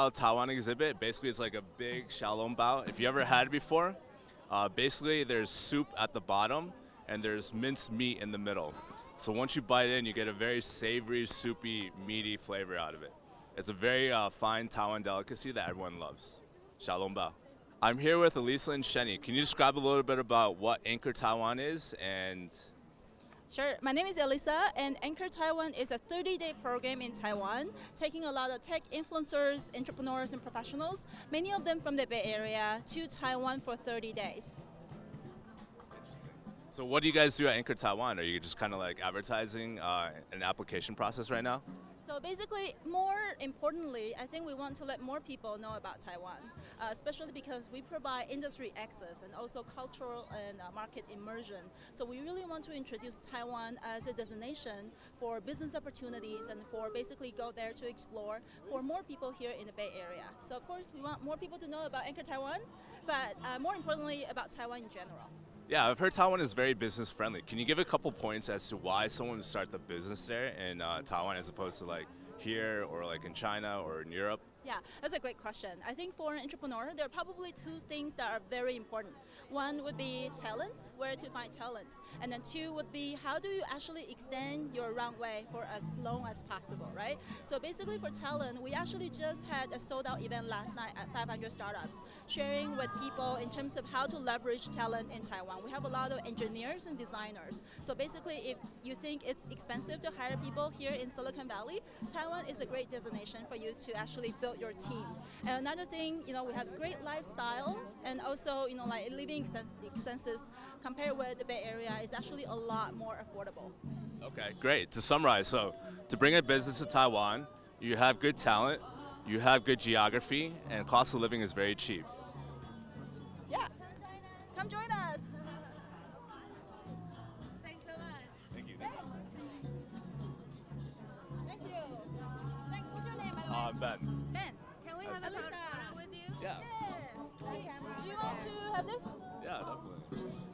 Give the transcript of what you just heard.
Taiwan exhibit. Basically, it's like a big xiaolongbao. If you ever had it before, basically there's soup at the bottom and there's minced meat in the middle. So once you bite in, you get a very savory, soupy, meaty flavor out of it. It's a very fine Taiwan delicacy that everyone loves. Xiaolongbao. I'm here with Elisa and Shenny. Can you describe a little bit about what Anchor Taiwan is and Sure. My name is Elisa, and Anchor Taiwan is a 30-day program in Taiwan, taking a lot of tech influencers, entrepreneurs, and professionals, many of them from the Bay Area, to Taiwan for 30 days. So what do you guys do at Anchor Taiwan? Are you just kind of like advertising an application process right now? So basically, more importantly, I think we want to let more people know about Taiwan, especially because we provide industry access and also cultural and market immersion. So we really want to introduce Taiwan as a destination for business opportunities and for basically go there to explore for more people here in the Bay Area. So of course, we want more people to know about Anchor Taiwan, but more importantly, about Taiwan in general. Yeah, I've heard Taiwan is very business friendly. Can you give a couple points as to why someone would start the business there in Taiwan as opposed to like here or like in China or in Europe? Yeah, that's a great question. I think for an entrepreneur, there are probably two things that are very important. One would be talents, where to find talents. And then two would be how do you actually extend your runway for as long as possible, right? So basically for talent, we actually just had a sold out event last night at 500 startups, sharing with people in terms of how to leverage talent in Taiwan. We have a lot of engineers and designers. So basically if you think it's expensive to hire people here in Silicon Valley, Taiwan is a great destination for you to actually build your team. And another thing, we have great lifestyle and also, like living expenses compared with the Bay Area is actually a lot more affordable. Okay, great. To summarize, so to bring a business to Taiwan, you have good talent, you have good geography, and cost of living is very cheap. Yeah, come join us. Thanks so much. Thank you. Thank you. Thanks. What's your name, by the way? Ben. Ben, can we have a photo with you? Yeah. Yeah. Do you want to have this? Yeah, definitely.